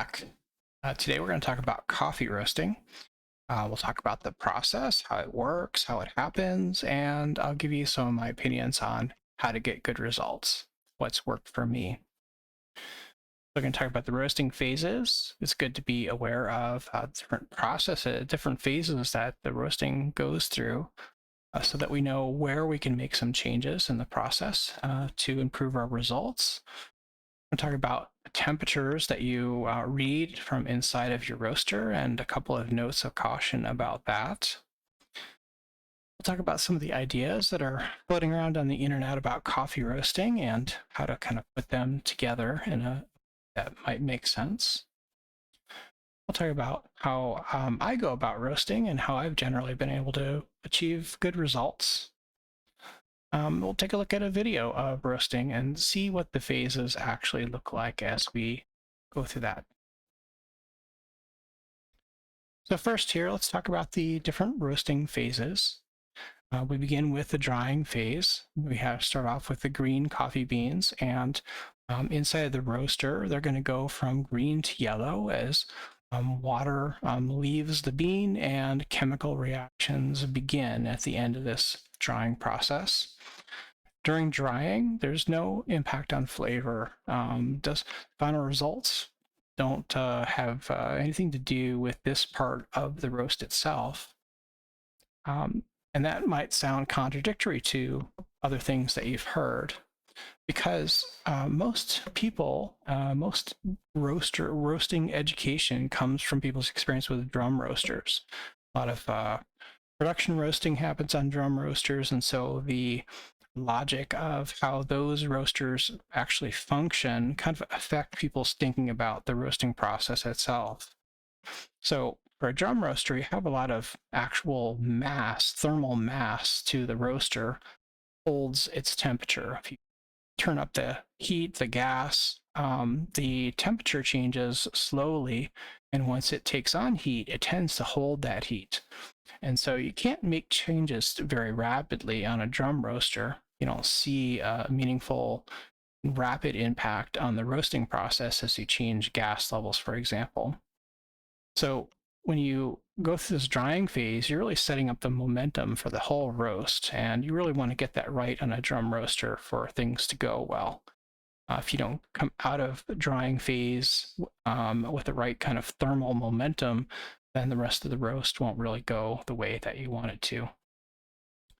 back. Today we're going to talk about coffee roasting. We'll talk about the process, how it works, how it happens, and I'll give you some of my opinions on how to get good results, what's worked for me. We're going to talk about the roasting phases. It's good to be aware of different processes, different phases that the roasting goes through so that we know where we can make some changes in the process to improve our results. We'll talk about temperatures that you read from inside of your roaster and a couple of notes of caution about that. We'll talk about some of the ideas that are floating around on the internet about coffee roasting and how to kind of put them together in a that might make sense. We'll talk about how I go about roasting and how I've generally been able to achieve good results. We'll take a look at a video of roasting and see what the phases actually look like as we go through that. So first here, let's talk about the different roasting phases. We begin with the drying phase. We start off with the green coffee beans, and inside of the roaster, they're going to go from green to yellow as water leaves the bean and chemical reactions begin at the end of this drying process. During drying, there's no impact on flavor. Final results don't have anything to do with this part of the roast itself. And that might sound contradictory to other things that you've heard, because most people, most roasting education comes from people's experience with drum roasters. A lot of production roasting happens on drum roasters, and so the logic of how those roasters actually function kind of affect people's thinking about the roasting process itself. So for a drum roaster, you have a lot of actual mass, thermal mass to the roaster, holds its temperature. If you turn up the heat, the gas, the temperature changes slowly, and once it takes on heat, it tends to hold that heat. And so you can't make changes very rapidly on a drum roaster. You don't see a meaningful rapid impact on the roasting process as you change gas levels, for example. So when you go through this drying phase, you're really setting up the momentum for the whole roast, and you really want to get that right on a drum roaster for things to go well. If you don't come out of the drying phase with the right kind of thermal momentum, then the rest of the roast won't really go the way that you want it to.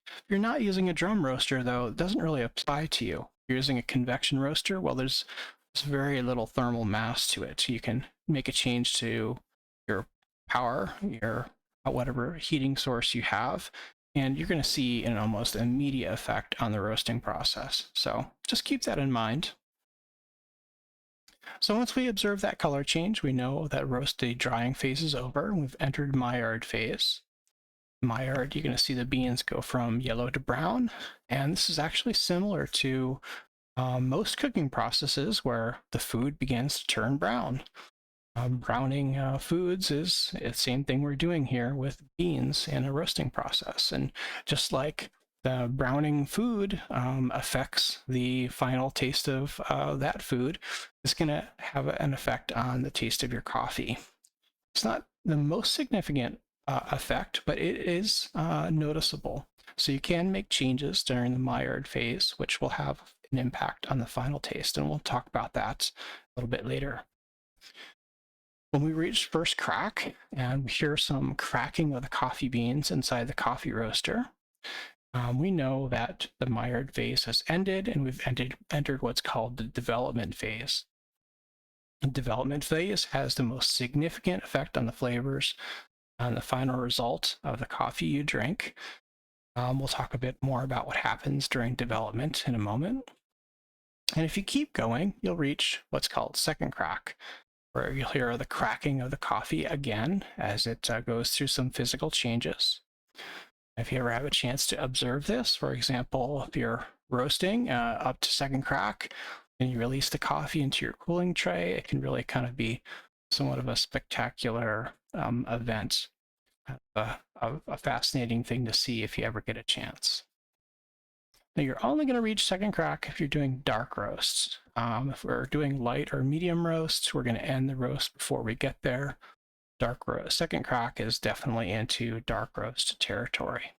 If you're not using a drum roaster, though, it doesn't really apply to you. If you're using a convection roaster, well, there's very little thermal mass to it. You can make a change to your power, your whatever heating source you have, and you're going to see an almost immediate effect on the roasting process. So just keep that in mind. So once we observe that color change, we know that the drying phase is over. We've entered Maillard phase. Maillard, you're going to see the beans go from yellow to brown, and this is actually similar to most cooking processes where the food begins to turn brown. Browning foods is the same thing we're doing here with beans in a roasting process. And just like the browning food affects the final taste of that food, it's going to have an effect on the taste of your coffee. It's not the most significant effect, but it is noticeable. So you can make changes during the Maillard phase, which will have an impact on the final taste, and we'll talk about that a little bit later. When we reach first crack and we hear some cracking of the coffee beans inside the coffee roaster, we know that the Maillard phase has ended and we've entered what's called the development phase. The development phase has the most significant effect on the flavors on the final result of the coffee you drink. We'll talk a bit more about what happens during development in a moment. And if you keep going, you'll reach what's called second crack, where you'll hear the cracking of the coffee again as it goes through some physical changes. If you ever have a chance to observe this, for example, if you're roasting up to second crack and you release the coffee into your cooling tray, it can really kind of be somewhat of a spectacular event, a fascinating thing to see if you ever get a chance. Now you're only going to reach second crack if you're doing dark roasts. If we're doing light or medium roasts, we're going to end the roast before we get there. Dark roast, second crack is definitely into dark roast territory.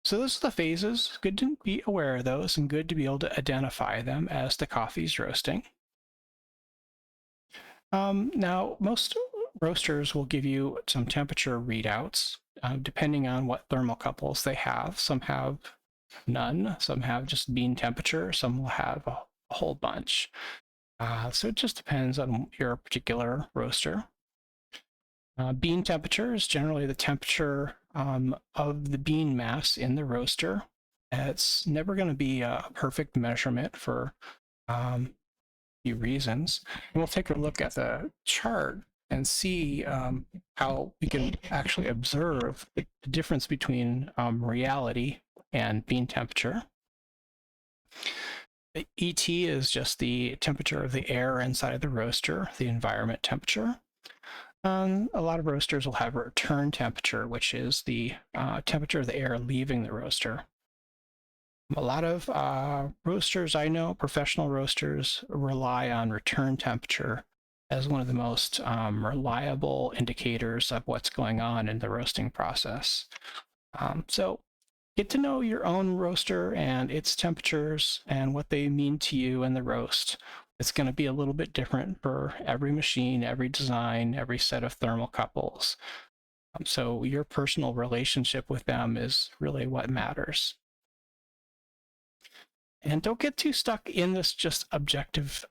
So those are the phases. Good to be aware of those and good to be able to identify them as the coffee's roasting. Now, most roasters will give you some temperature readouts depending on what thermocouples they have. Some have none, some have just bean temperature, some will have a whole bunch. So it just depends on your particular roaster. Bean temperature is generally the temperature of the bean mass in the roaster. It's never going to be a perfect measurement for few reasons. And we'll take a look at the chart and see how we can actually observe the difference between reality and bean temperature. The ET is just the temperature of the air inside the roaster, the environment temperature. A lot of roasters will have a return temperature, which is the temperature of the air leaving the roaster. A lot of roasters I know, professional roasters, rely on return temperature as one of the most reliable indicators of what's going on in the roasting process. So get to know your own roaster and its temperatures and what they mean to you in the roast. It's going to be a little bit different for every machine, every design, every set of thermocouples. So your personal relationship with them is really what matters. And don't get too stuck in this just objective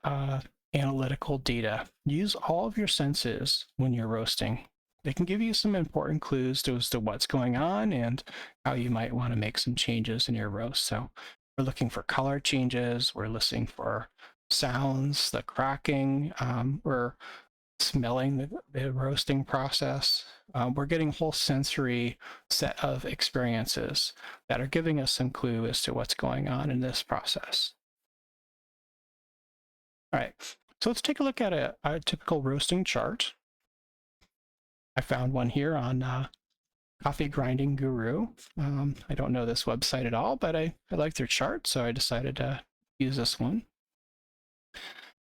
analytical data. Use all of your senses when you're roasting. They can give you some important clues as to what's going on and how you might want to make some changes in your roast. So we're looking for color changes. We're listening for sounds, the cracking. We're smelling the roasting process. We're getting a whole sensory set of experiences that are giving us some clue as to what's going on in this process. All right, so let's take a look at a typical roasting chart. I found one here on Coffee Grinding Guru. I don't know this website at all, but I like their chart, so I decided to use this one.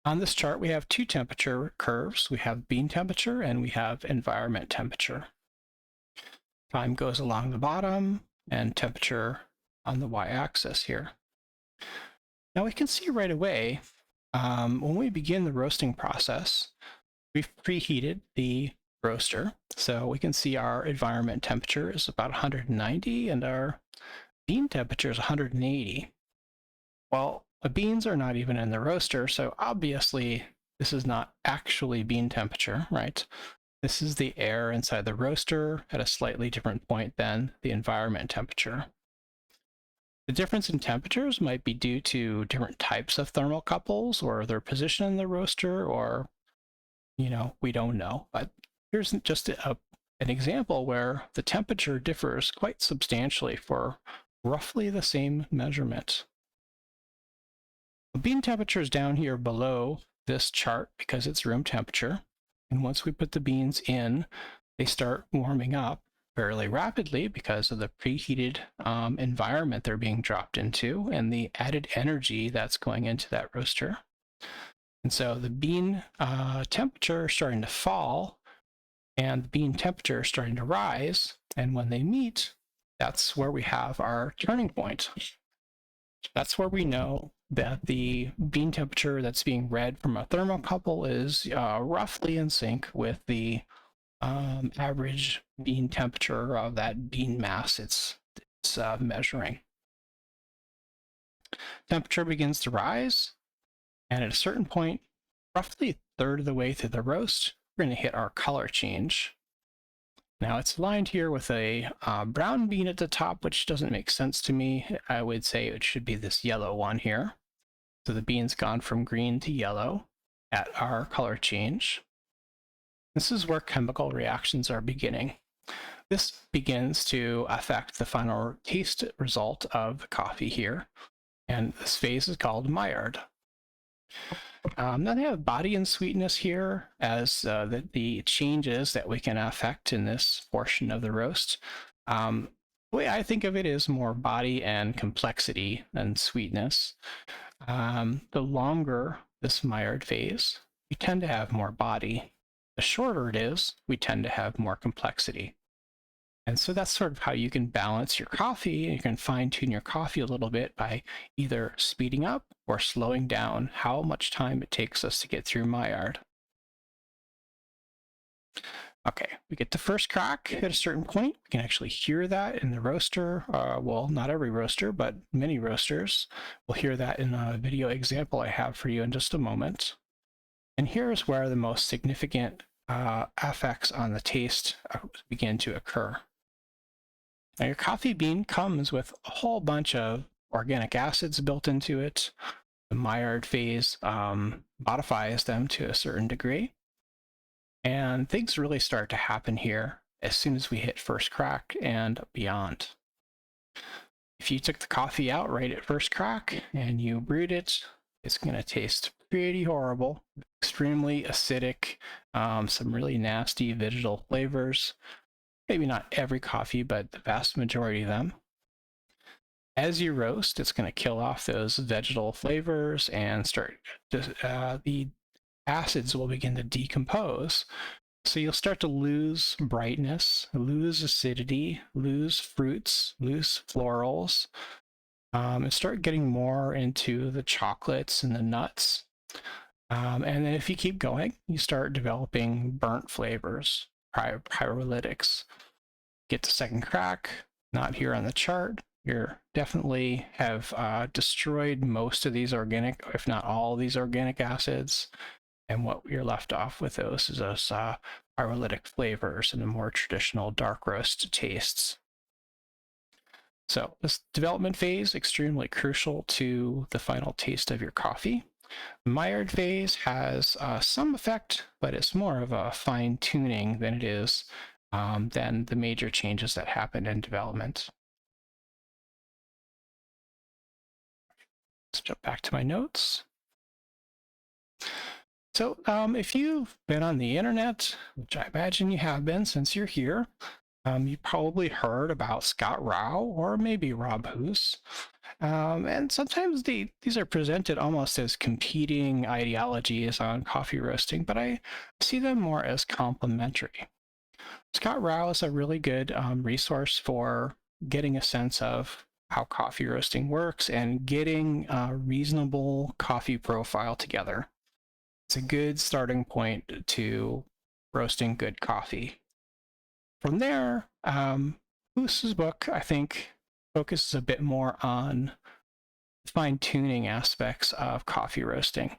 On this chart, we have two temperature curves. We have bean temperature and we have environment temperature. Time goes along the bottom and temperature on the y-axis here. Now we can see right away, when we begin the roasting process, we've preheated the roaster. So we can see our environment temperature is about 190 and our bean temperature is 180. Well, the beans are not even in the roaster, so obviously this is not actually bean temperature, right? This is the air inside the roaster at a slightly different point than the environment temperature. The difference in temperatures might be due to different types of thermocouples or their position in the roaster, or, we don't know. But here's just an example where the temperature differs quite substantially for roughly the same measurement. The bean temperature is down here below this chart because it's room temperature. And once we put the beans in, they start warming up fairly rapidly because of the preheated environment they're being dropped into and the added energy that's going into that roaster. And so the bean temperature is starting to fall and the bean temperature is starting to rise. And when they meet, that's where we have our turning point. That's where we know that the bean temperature that's being read from a thermocouple is roughly in sync with the average bean temperature of that bean mass it's measuring. Temperature begins to rise, and at a certain point, roughly a third of the way through the roast, we're going to hit our color change. Now it's aligned here with a brown bean at the top, which doesn't make sense to me. I would say it should be this yellow one here. So the bean's gone from green to yellow at our color change. This is where chemical reactions are beginning. This begins to affect the final taste result of the coffee here. And this phase is called Maillard. Now they have body and sweetness here as the changes that we can affect in this portion of the roast. The way I think of it is more body and complexity than sweetness. The longer this Maillard phase, we tend to have more body. The shorter it is, we tend to have more complexity. And so that's sort of how you can balance your coffee. You can fine tune your coffee a little bit by either speeding up or slowing down how much time it takes us to get through Maillard. Okay, we get the first crack at a certain point. We can actually hear that in the roaster. Well, not every roaster, but many roasters. We'll hear that in a video example I have for you in just a moment. And here's where the most significant effects on the taste begin to occur. Now, your coffee bean comes with a whole bunch of organic acids built into it. The Maillard phase modifies them to a certain degree. And things really start to happen here as soon as we hit first crack and beyond. If you took the coffee out right at first crack and you brewed it, it's going to taste pretty horrible, extremely acidic, some really nasty vegetal flavors. Maybe not every coffee, but the vast majority of them. As you roast, it's going to kill off those vegetal flavors and start the acids will begin to decompose. So you'll start to lose brightness, lose acidity, lose fruits, lose florals, and start getting more into the chocolates and the nuts. And then if you keep going, you start developing burnt flavors, pyrolytics. Get to second crack, not here on the chart. You definitely have destroyed most of these organic, if not all of these organic acids. And what you're left off with those is those pyrolytic flavors and the more traditional dark roast tastes. So this development phase, extremely crucial to the final taste of your coffee. The Maillard phase has some effect, but it's more of a fine tuning than it is than the major changes that happen in development. Let's jump back to my notes. So if you've been on the internet, which I imagine you have been since you're here, you probably heard about Scott Rao or maybe Rob Hoos. And sometimes these are presented almost as competing ideologies on coffee roasting, but I see them more as complementary. Scott Rao is a really good resource for getting a sense of how coffee roasting works and getting a reasonable coffee profile together. It's a good starting point to roasting good coffee. From there, Hoos's book, I think, focuses a bit more on fine-tuning aspects of coffee roasting.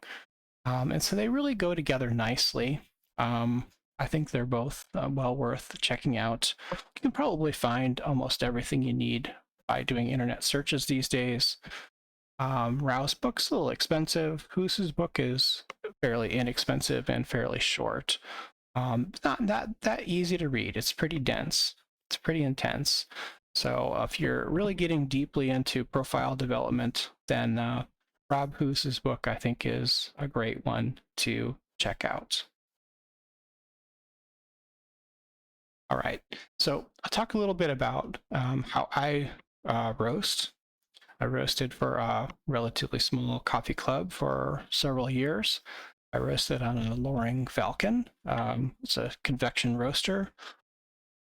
And so they really go together nicely. I think they're both well worth checking out. You can probably find almost everything you need by doing internet searches these days. Rao's book's a little expensive. Hoos's book is fairly inexpensive and fairly short. Not that easy to read. It's pretty dense. It's pretty intense. So if you're really getting deeply into profile development, then Rob Hoos's book, I think, is a great one to check out. All right, so I'll talk a little bit about how I roast. I roasted for a relatively small coffee club for several years. I roasted on a Loring Falcon. It's a convection roaster.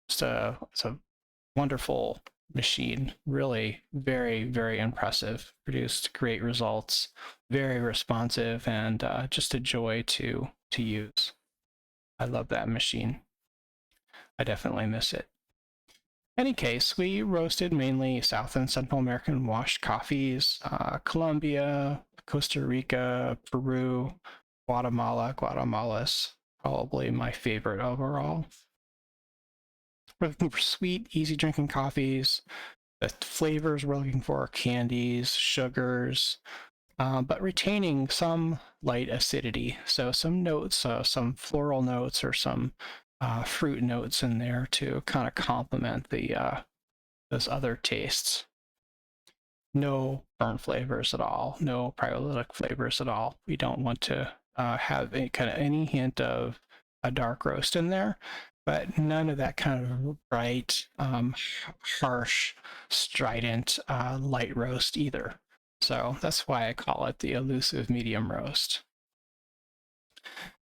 It's a wonderful machine. Really very, very impressive. Produced great results. Very responsive and just a joy to use. I love that machine. I definitely miss it. In any case, we roasted mainly South and Central American washed coffees, Colombia, Costa Rica, Peru, Guatemala. Guatemala's probably my favorite overall. We're looking for sweet, easy drinking coffees. The flavors we're looking for are candies, sugars, but retaining some light acidity. So some notes, some floral notes or some fruit notes in there to kind of complement the those other tastes. No burnt flavors at all, no pyrolytic flavors at all. We don't want to have any hint of a dark roast in there. but none of that kind of bright, harsh, strident, light roast either. So that's why I call it the elusive medium roast.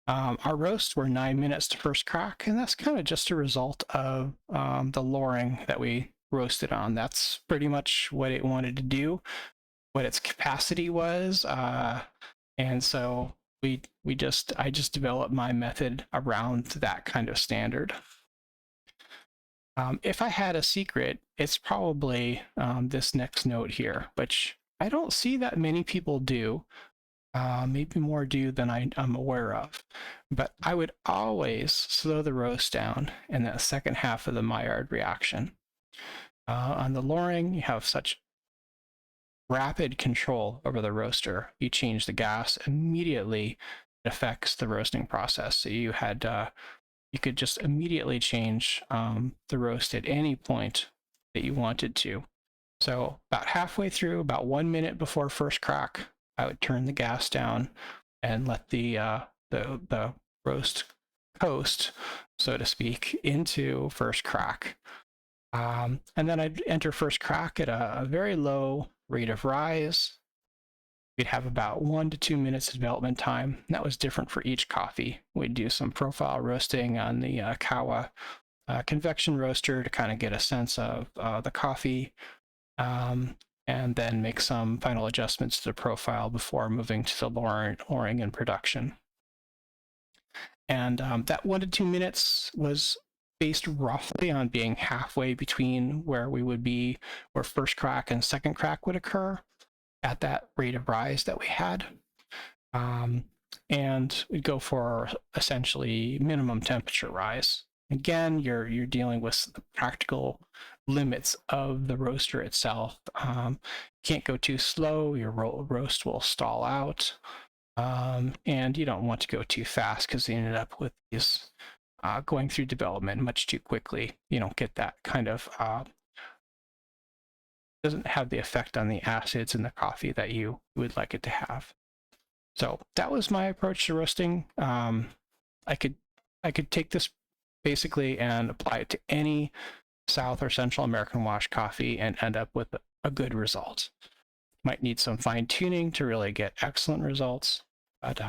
Our roasts were 9 minutes to first crack, and that's kind of just a result of the loring that we roasted on. That's pretty much what it wanted to do, what its capacity was, and so I just developed my method around that kind of standard. If I had a secret, it's probably this next note here, which I don't see that many people do. Maybe more do than I'm aware of. But I would always slow the roast down in that second half of the Maillard reaction. On the Loring, you have such rapid control over the roaster. You change the gas immediately, it affects the roasting process. So you could just immediately change the roast at any point that you wanted to. So about halfway through, about 1 minute before first crack, I would turn the gas down and let the roast coast, so to speak, into first crack. And then I'd enter first crack at a very low rate of rise. We'd have about 1 to 2 minutes of development time. That was different for each coffee. We'd do some profile roasting on the Kawa convection roaster to kind of get a sense of the coffee. And then make some final adjustments to the profile before moving to the loring in production. And that 1 to 2 minutes was based roughly on being halfway between where we would be, where first crack and second crack would occur at that rate of rise that we had. And we'd go for essentially minimum temperature rise. Again, you're dealing with the practical limits of the roaster itself. Can't go too slow, your roast will stall out. And you don't want to go too fast because you ended up with these going through development much too quickly. You don't get that kind of, doesn't have the effect on the acids in the coffee that you would like it to have. So that was my approach to roasting. I could take this basically and apply it to any South or Central American wash coffee and end up with a good result. Might need some fine tuning to really get excellent results, but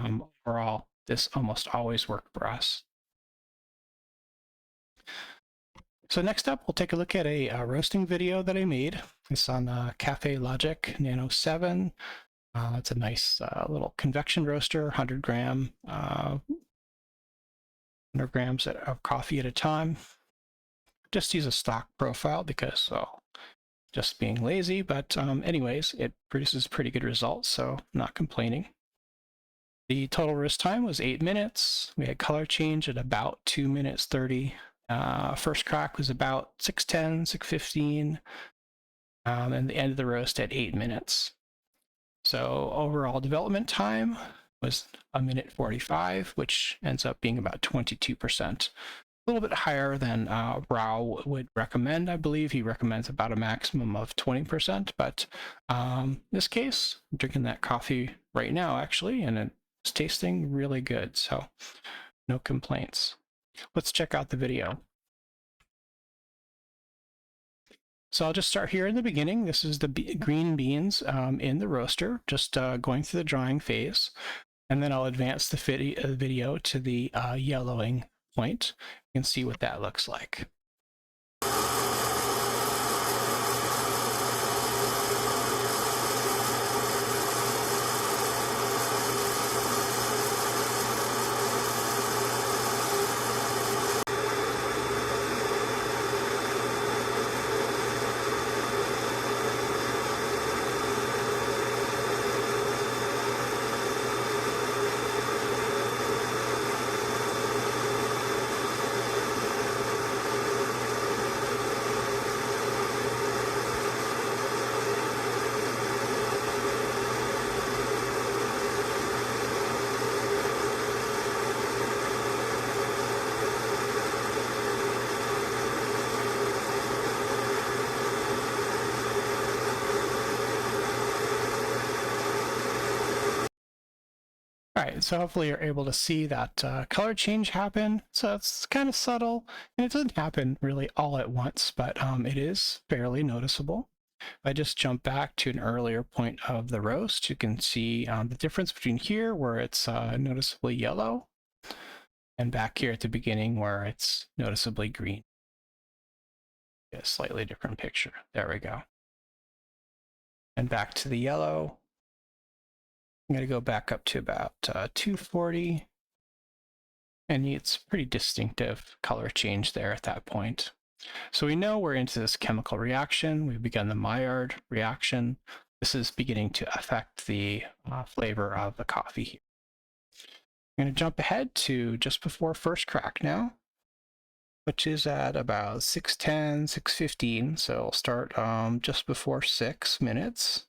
overall, this almost always worked for us. So next up, we'll take a look at a roasting video that I made. It's on Kaffelogic Nano 7. It's a nice little convection roaster, 100 grams of coffee at a time. Just use a stock profile because just being lazy, but anyways, it produces pretty good results, so not complaining. The total roast time was 8 minutes. We had color change at about 2 minutes 30. First crack was about 6:10, 6:15, and the end of the roast at 8 minutes. So overall development time was 1 minute 45, which ends up being about 22%. A little bit higher than Rao would recommend. I believe he recommends about a maximum of 20%, but in this case, I'm drinking that coffee right now, actually, and it's tasting really good, so no complaints. Let's check out the video. So I'll just start here in the beginning. This is the green beans in the roaster, just going through the drying phase. And then I'll advance the video to the yellowing point. You can see what that looks like. All right, so hopefully you're able to see that color change happen. So it's kind of subtle, and it doesn't happen really all at once, but it is fairly noticeable. If I just jump back to an earlier point of the roast, you can see the difference between here, where it's noticeably yellow, and back here at the beginning, where it's noticeably green. A slightly different picture. There we go. And back to the yellow. I'm going to go back up to about 240. And it's pretty distinctive color change there at that point. So we know we're into this chemical reaction. We've begun the Maillard reaction. This is beginning to affect the flavor of the coffee here. I'm going to jump ahead to just before first crack now, which is at about 6:10, 6:15. So I'll start just before 6 minutes.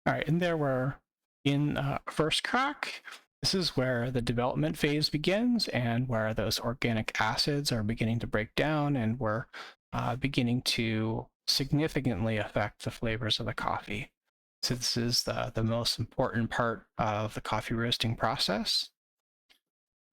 All right, and there we're in first crack. This is where the development phase begins and where those organic acids are beginning to break down, and we're beginning to significantly affect the flavors of the coffee. So this is the most important part of the coffee roasting process.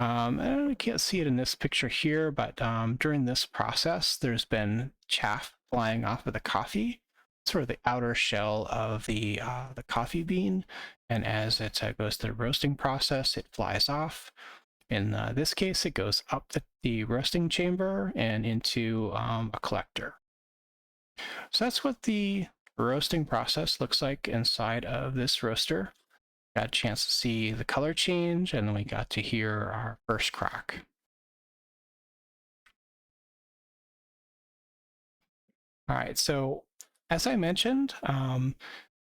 And we can't see it in this picture here, but during this process, there's been chaff flying off of the coffee, sort of the outer shell of the coffee bean. And as it goes through the roasting process, it flies off. In this case, it goes up the roasting chamber and into a collector. So that's what the roasting process looks like inside of this roaster. Got a chance to see the color change, and then we got to hear our first crack. All right, so as I mentioned,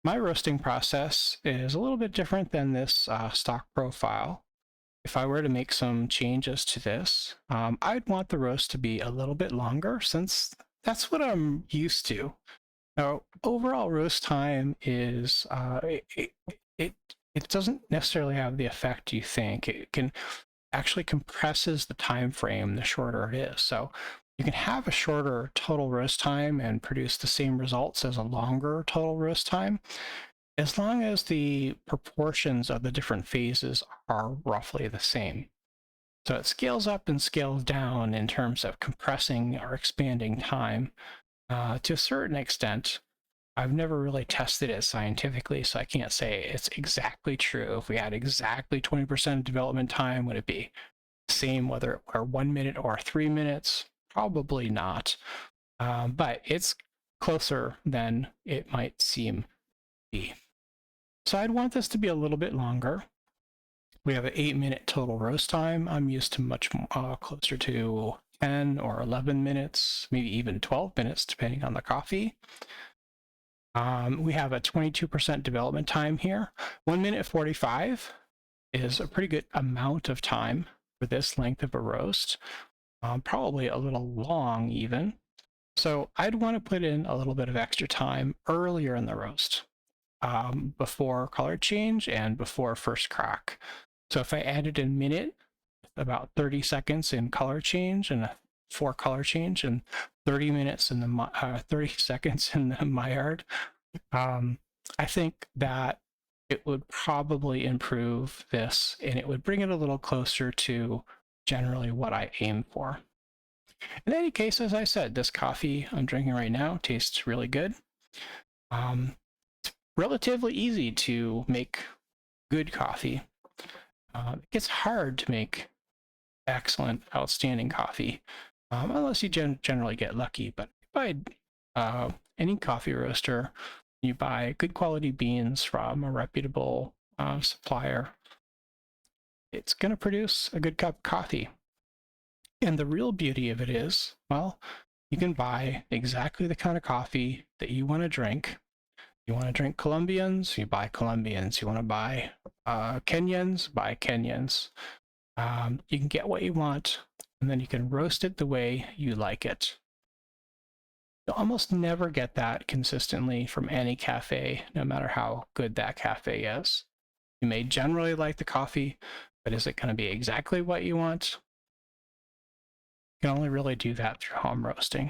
my roasting process is a little bit different than this stock profile. If I were to make some changes to this, I'd want the roast to be a little bit longer, since that's what I'm used to. Now, overall roast time is it doesn't necessarily have the effect you think. It can actually compresses the time frame the shorter it is. So you can have a shorter total roast time and produce the same results as a longer total roast time, as long as the proportions of the different phases are roughly the same. So it scales up and scales down in terms of compressing or expanding time to a certain extent. I've never really tested it scientifically, so I can't say it's exactly true. If we had exactly 20% development time, would it be the same whether it were 1 minute or 3 minutes? Probably not. But it's closer than it might seem to be. So I'd want this to be a little bit longer. We have an 8-minute total roast time. I'm used to much closer to 10 or 11 minutes, maybe even 12 minutes, depending on the coffee. We have a 22% development time here. 1 minute 45 is a pretty good amount of time for this length of a roast. Probably a little long even. So I'd want to put in a little bit of extra time earlier in the roast, before color change and before first crack. So if I added a minute, about 30 seconds in color change and for color change, and 30 minutes in the 30 seconds in the Maillard, I think that it would probably improve this, and it would bring it a little closer to generally what I aim for. In any case, as I said, this coffee I'm drinking right now tastes really good. It's relatively easy to make good coffee. It gets hard to make excellent, outstanding coffee, unless you generally get lucky. But if you buy any coffee roaster, you buy good quality beans from a reputable supplier, it's going to produce a good cup of coffee. And the real beauty of it is, well, You can buy exactly the kind of coffee that you want to drink. You want to drink Colombians, you buy Colombians. You want to buy Kenyans, buy Kenyans. You can get what you want, and then you can roast it the way you like it. You'll almost never get that consistently from any cafe, no matter how good that cafe is. You may generally like the coffee, but is it going to be exactly what you want? You can only really do that through home roasting.